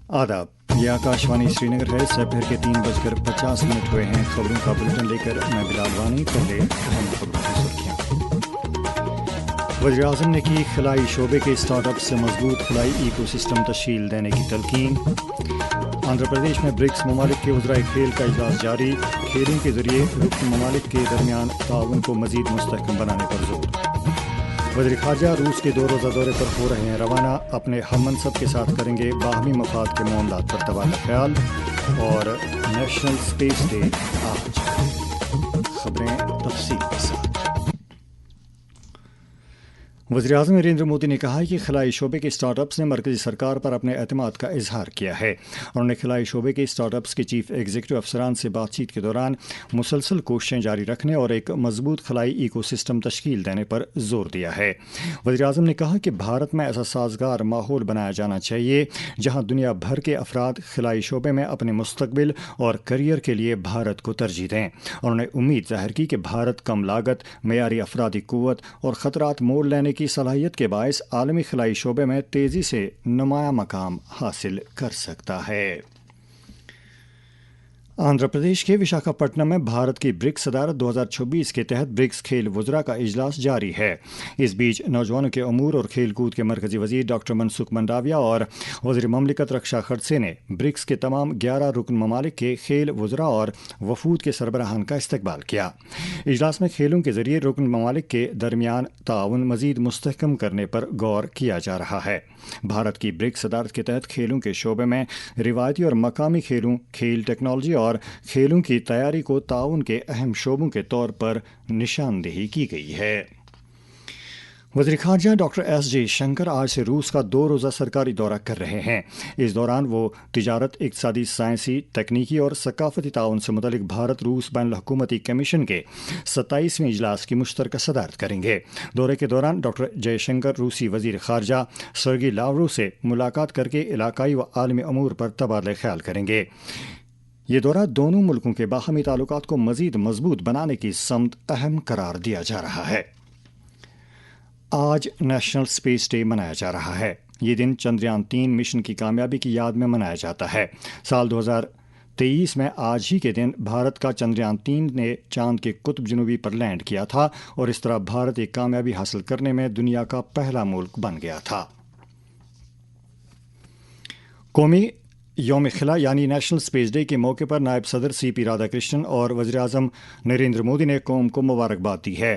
आदाब, ये आकाशवाणी श्रीनगर है। दोपहर के 3:50 हुए हैं। खबरों का बुलेटिन लेकर मैं बिलाल वानी। पहले अहम खबरों की सुर्खियां। वज़ीर-ए-आज़म ने की खलाई शोबे के स्टार्टअप से मजबूत खलाई इकोसिस्टम तश्कील देने की तलकीन। आंध्र प्रदेश में ब्रिक्स ममालिक के वज़राए खेल का इजलास जारी। खेलों के जरिए रुकन ममालिक के दरमियान ताउन को मजीद मुस्तहकम बनाने पर जोर। वज़ीर ख़ारजा रूस के 2 रोज़ा दौरे पर हो रहे हैं रवाना। अपने हममनसब के साथ करेंगे बाहमी मफाद के मामलात पर तबादला ख्याल। और नेशनल स्पेस डे आज। खबरें तफसील के साथ। वज़ीर-ए-आज़म नरेंद्र मोदी ने कहा है कि खलाई शोबे के स्टार्टअप्स ने मरकज़ी सरकार पर अपने एतमाद का इजहार किया है। उन्होंने खलाई शोबे के स्टार्टअप्स के चीफ एग्जीक्यूटिव अफसरान से बातचीत के दौरान मुसलसल कोशिशें जारी रखने और एक मजबूत खलाई इकोसिस्टम तश्कील देने पर जोर दिया है। वज़ीर-ए-आज़म ने कहा कि भारत में ऐसा साजगार माहौल बनाया जाना चाहिए जहाँ दुनिया भर के अफराद खलाई शोबे में अपने मुस्तकबिल और करियर के लिए भारत को तरजीह दें। उन्होंने उम्मीद जाहिर की कि भारत कम लागत, मेयारी अफरादी कुव्वत और ख़तरात मोल लेने की सलाहियत के बायस आलमी खलाई शोबे में तेजी से नुमाया मकाम हासिल कर सकता है। आंध्र प्रदेश के विशाखापट्टनम में भारत की ब्रिक्स सदारत 2026 के तहत ब्रिक्स खेल वज़रा का इजलास जारी है। इस बीच नौजवानों के अमूर और खेल कूद के मरकजी वजीर डॉक्टर मनसुख मंडाविया और वज़ीर ममलिकत रक्षा खड़से ने ब्रिक्स के तमाम 11 रुकन ममालिक के खेल वज़रा और वफूद के सरबराहान का इस्तकबाल किया। इजलास में खेलों के जरिए रुकन ममालिक के दरमियान ताउन मजीद मुस्तहकम करने पर गौर किया जा रहा है। भारत की ब्रिक्स सदारत के तहत खेलों के शोबे में रिवायती और मकामी खेलों, खेल टेक्नोलॉजी और खेलों की तैयारी को ताउन के अहम शोबों के तौर पर निशानदेही की गई है। वज़ीर ख़ारजा डॉक्टर एस जयशंकर आज से रूस का 2 रोज़ा सरकारी दौरा कर रहे हैं। इस दौरान वो तिजारत, इक़्तिसादी, साइंसी, तकनीकी और सकाफ़ती ताउन से मुतल्लिक़ भारत रूस बैनुल हुकूमती कमीशन के 27वें इजलास की मुश्तरका सदारत करेंगे। दौरे के दौरान डॉक्टर जयशंकर रूसी वज़ीर ख़ारजा सर्गी लावरोव से मुलाकात करके इलाकाई व आलमी अमूर पर तबादला ख्याल करेंगे। ये दौरा दोनों मुल्कों के बाहमी ताल्लुकात को मज़ीद मजबूत बनाने की समत अहम करार दिया जा रहा है। आज नेशनल स्पेस डे मनाया जा रहा है। ये दिन चंद्रयान 3 मिशन की कामयाबी की याद में मनाया जाता है। साल 2023 में आज ही के दिन भारत का चंद्रयान 3 ने चांद के कुतुब जुनूबी पर लैंड किया था और इस तरह भारत एक कामयाबी हासिल करने में दुनिया का पहला मुल्क बन गया था। कौमी यौम खिला यानी नेशनल स्पेस डे के मौके पर नायब सदर CP राधाकृष्णन और वज़ीर-ए-आज़म नरेंद्र मोदी ने कौम को मुबारकबाद दी है।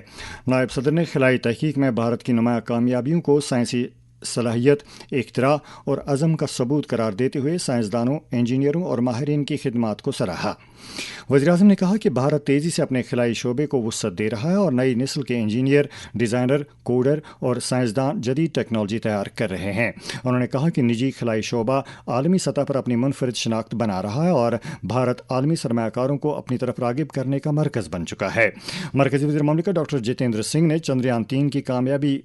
नायब सदर ने खिलाई तहकीक में भारत की नुमाया कामयाबियों को साइंसी सलाहियत, इख्तिरा और अज़म का सबूत करार देते हुए साइंसदानों, इंजीनियरों और माहिरीन की खिदमात को सराहा। वज़ीर-ए-आज़म ने कहा कि भारत तेज़ी से अपने खिलाई शोबे को वुसअत दे रहा है और नई नस्ल के इंजीनियर, डिज़ाइनर, कोडर और साइंसदान जदीद टेक्नोलॉजी तैयार कर रहे हैं। उन्होंने कहा कि निजी खिलाई शोबा आलमी सतह पर अपनी मुनफरिद शनाख्त बना रहा है और भारत आलमी सरमायाकारों को अपनी तरफ रागिब करने का मरकज़ बन चुका है। मरकज़ी वज़ीर ममलिकत डॉक्टर जितेंद्र सिंह ने चंद्रयान 3 की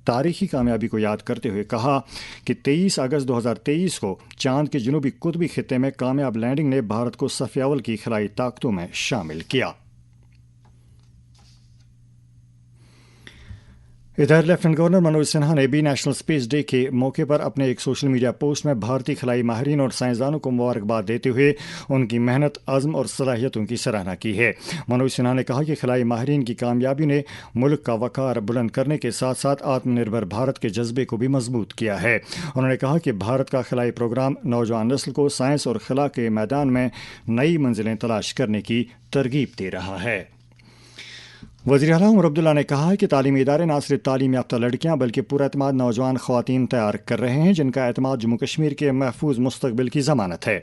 तारीखी कामयाबी को याद करते हुए कहा कि 23 अगस्त 2023 को चांद के जनूबी कुतबी खित्ते में कामयाब लैंडिंग ने भारत को सफ़ अव्वल की खिलाई ताकतों में शामिल किया। इधर लेफ्टिनेंट गवर्नर मनोज सिन्हा ने भी नेशनल स्पेस डे के मौके पर अपने एक सोशल मीडिया पोस्ट में भारतीय खिलाई माहिरीन और साइंसदानों को मुबारकबाद देते हुए उनकी मेहनत, अज़्म और सलाहियतों की सराहना की है। मनोज सिन्हा ने कहा कि खिलाई माहिरीन की कामयाबी ने मुल्क का वक़ार बुलंद करने के साथ साथ आत्मनिर्भर भारत के जज्बे को भी मजबूत किया है। उन्होंने कहा कि भारत का खिलाई प्रोग्राम नौजवान नस्ल को साइंस और खिला के मैदान में नई मंजिलें तलाश करने की तरगीब दे रहा है। वज़ीर आला उमर अब्दुल्ला ने कहा है कि तालीमी इदारे न सिर्फ तालीम याफ्ता लड़कियाँ बल्कि पुरएतमाद नौजवान ख़वातीन तैयार कर रहे हैं जिनका एतमाद जम्मू कश्मीर के महफूज मुस्तकबिल की ज़मानत है।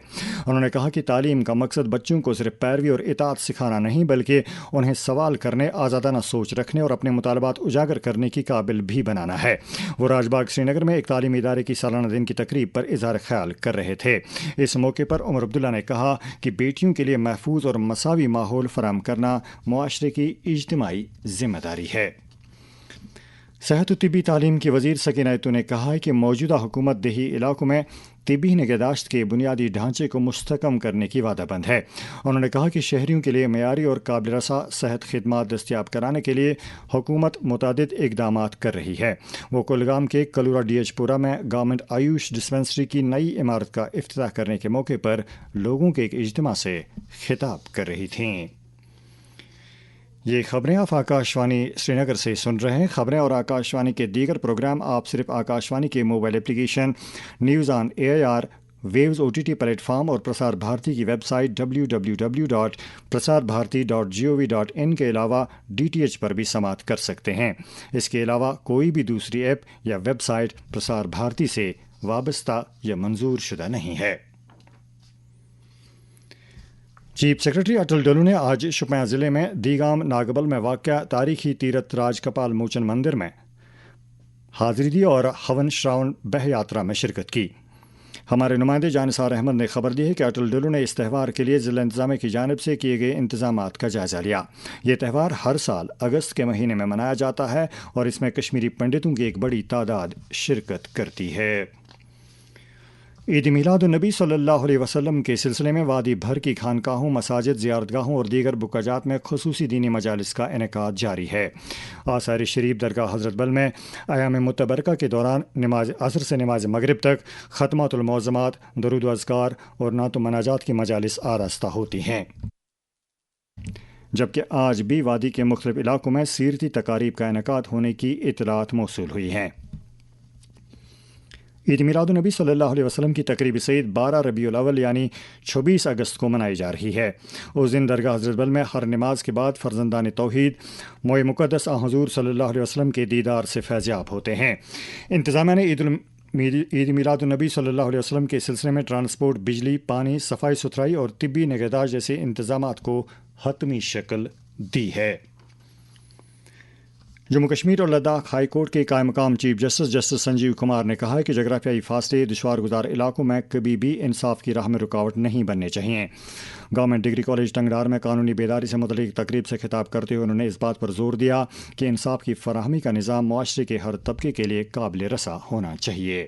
उन्होंने कहा कि तालीम का मकसद बच्चों को सिर्फ पैरवी और इताअत सिखाना नहीं बल्कि उन्हें सवाल करने, आज़ादाना सोच रखने और अपने मुतालबात उजागर करने की काबिल भी बनाना है। वो राजबाग श्रीनगर में एक तालीमी इदारे की सालाना दिन की तकरीब पर इज़हार ख्याल कर रहे थे। इस मौके पर उमर अब्दुल्ला ने कहा कि बेटियों के लिए महफूज और मसावी माहौल फराहम करना मुआशरे की इज्तिमाई जिम्मेदारी है। صحت و طبی تعلیم کی وزیر سکینہ ایتو نے کہا ہے کہ موجودہ حکومت دیہی علاقوں میں طبی نگہداشت کے بنیادی ڈھانچے کو مستحکم کرنے کی وعدہ بند ہے۔ انہوں نے کہا کہ شہریوں کے لیے معیاری اور قابل رساں صحت خدمات دستیاب کرانے کے لیے حکومت متعدد اقدامات کر رہی ہے۔ وہ کولگام کے کلورا ڈی ایچ پورہ میں گورنمنٹ آیوش ڈسپنسری کی نئی عمارت کا افتتاح کرنے کے موقع پر لوگوں کے ایک اجتماع سے خطاب کر رہی تھیں۔ یہ خبریں آپ آکاشوانی سری نگر سے سن رہے ہیں۔ خبریں اور آکاشوانی کے دیگر پروگرام آپ صرف آکاشوانی کے mobile application news on AIR views OTT platform اور پرسار بھارتی کی ویب سائٹ www.prasarbharati.gov.in کے علاوہ DTH پر بھی سماعت کر سکتے ہیں۔ اس کے علاوہ کوئی بھی دوسری ایپ یا ویب سائٹ پرسار بھارتی سے وابستہ یا منظور شدہ نہیں ہے۔ چیف سیکرٹری اٹل ڈولو نے آج شوپیاں ضلع میں دیگام ناگبل میں واقع تاریخی تیرتھ راج کپال موچن مندر میں حاضری دی اور ہون شراون بہ یاترا میں شرکت کی۔ ہمارے نمائندے جانثار احمد نے خبر دی ہے کہ اٹل ڈولو نے اس تہوار کے لیے ضلع انتظامیہ کی جانب سے کیے گئے انتظامات کا جائزہ لیا۔ یہ تہوار ہر سال اگست کے مہینے میں منایا جاتا ہے اور اس میں کشمیری پنڈتوں کی ایک بڑی تعداد شرکت کرتی ہے۔ عید میلاد النبی صلی اللہ علیہ وسلم کے سلسلے میں وادی بھر کی خانقاہوں، مساجد، زیارتگاہوں اور دیگر بکاجات میں خصوصی دینی مجالس کا انعقاد جاری ہے۔ آثار شریف درگاہ حضرت بل میں ایام متبرکہ کے دوران نماز عصر سے نماز مغرب تک ختمات المعظمات، درود و اذکار اور نعت و مناجات کی مجالس آراستہ ہوتی ہیں، جبکہ آج بھی وادی کے مختلف علاقوں میں سیرتی تقاریب کا انعقاد ہونے کی اطلاعات موصول ہوئی ہیں۔ عید میلاد النبی صلی اللہ علیہ وسلم کی تقریب سعید 12 ربیع الاول یعنی 26 اگست کو منائی جا رہی ہے۔ اس دن درگاہ حضرت بل میں ہر نماز کے بعد فرزندان توحید موئے مقدس حضور صلی اللہ علیہ وسلم کے دیدار سے فیضیاب ہوتے ہیں۔ انتظامیہ نے عید میلاد النبی صلی اللہ علیہ وسلم کے سلسلے میں ٹرانسپورٹ، بجلی، پانی، صفائی ستھرائی اور طبی نگہداشت جیسے انتظامات کو حتمی شکل دی ہے۔ جموں کشمیر اور لداخ ہائی کورٹ کے قائم مقام چیف جسٹس سنجیو کمار نے کہا ہے کہ جغرافیائی فاصلے دشوار گزار علاقوں میں کبھی بھی انصاف کی راہ میں رکاوٹ نہیں بننے چاہیے۔ گورنمنٹ ڈگری کالج ٹنگڈار میں قانونی بیداری سے متعلق تقریب سے خطاب کرتے ہوئے انہوں نے اس بات پر زور دیا کہ انصاف کی فراہمی کا نظام معاشرے کے ہر طبقے کے لیے قابل رساں ہونا چاہیے۔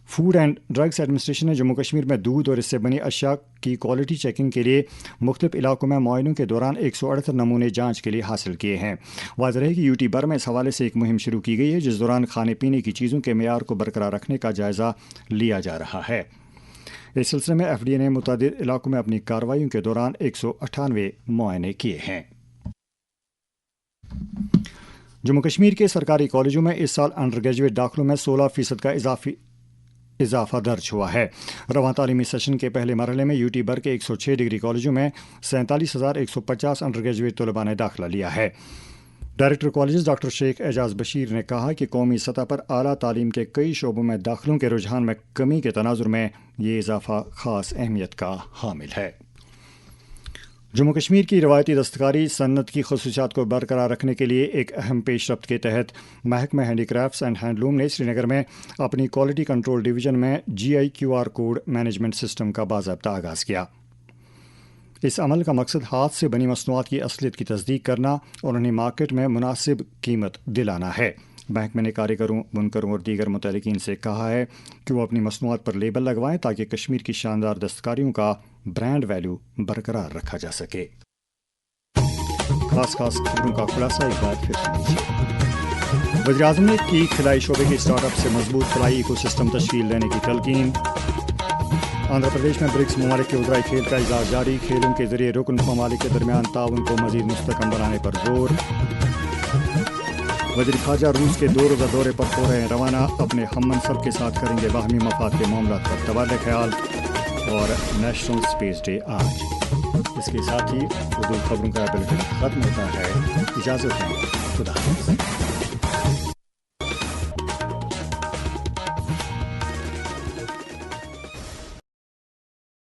فوڈ اینڈ ڈرگس ایڈمنسٹریشن نے جموں کشمیر میں دودھ اور اس سے بنی اشیاء کی کوالٹی چیکنگ کے لیے مختلف علاقوں میں معائنوں کے دوران 168 نمونے جانچ کے لیے حاصل کیے ہیں۔ واضح ہے کہ UT بر میں اس حوالے سے ایک مہم شروع کی گئی ہے جس دوران کھانے پینے کی چیزوں کے معیار کو برقرار رکھنے کا جائزہ لیا جا رہا ہے۔ اس سلسلے میں FDA نے متعدد علاقوں میں اپنی کارروائیوں کے دوران 198 معائنے کیے ہیں۔ جموں کشمیر کے سرکاری کالجوں میں اس سال انڈر گریجویٹ داخلوں میں 16% کا اضافہ درج ہوا ہے۔ رواں تعلیمی سیشن کے پہلے مرحلے میں UT بر کے 106 ڈگری کالجوں میں 47,150 انڈر گریجویٹ طلباء نے داخلہ لیا ہے۔ ڈائریکٹر کالجز ڈاکٹر شیخ اعجاز بشیر نے کہا کہ قومی سطح پر اعلیٰ تعلیم کے کئی شعبوں میں داخلوں کے رجحان میں کمی کے تناظر میں یہ اضافہ خاص اہمیت کا حامل ہے۔ جموں کشمیر کی روایتی دستکاری صنعت کی خصوصیات کو برقرار رکھنے کے لیے ایک اہم پیش رفت کے تحت محکمہ ہینڈی کرافٹس اینڈ ہینڈلوم نے سری نگر میں اپنی کوالٹی کنٹرول ڈویژن میں GI QR code management system کا باضابطہ آغاز کیا۔ اس عمل کا مقصد ہاتھ سے بنی مصنوعات کی اصلیت کی تصدیق کرنا اور انہیں مارکیٹ میں مناسب قیمت دلانا ہے۔ محکمہ نے کاریگروں، بنکروں اور دیگر متعلقین سے کہا ہے کہ وہ اپنی مصنوعات پر لیبل لگوائیں تاکہ کشمیر کی شاندار دستکاریوں کا برانڈ ویلیو برقرار رکھا جا سکے۔ خاص خبروں کا خلاصہ ایک بار پھر وزیراعظم نے کی خلائی شعبے کے اسٹارٹ اپ سے مضبوط خلائی ایکو سسٹم تشکیل دینے کی تلقین۔ آندھرا پردیش میں برکس ممالک کے وزرائے کھیل کا اجلاس جاری، کھیلوں کے ذریعے رکن ممالک کے درمیان تعاون کو مزید مستحکم بنانے پر زور۔ وزیر خارجہ روس کے 2 روزہ دورے پر ہو رہے ہیں روانہ، اپنے ہم منصب کے ساتھ کریں گے باہمی مفاد کے معاملات پر تبادلہ خیال۔ اور نیشنل اسپیس ڈے آج۔ اس کے ساتھ ہی اردو خبروں کا بلیٹن ختم ہوتا ہے۔ اجازت ہے، خدا حافظ۔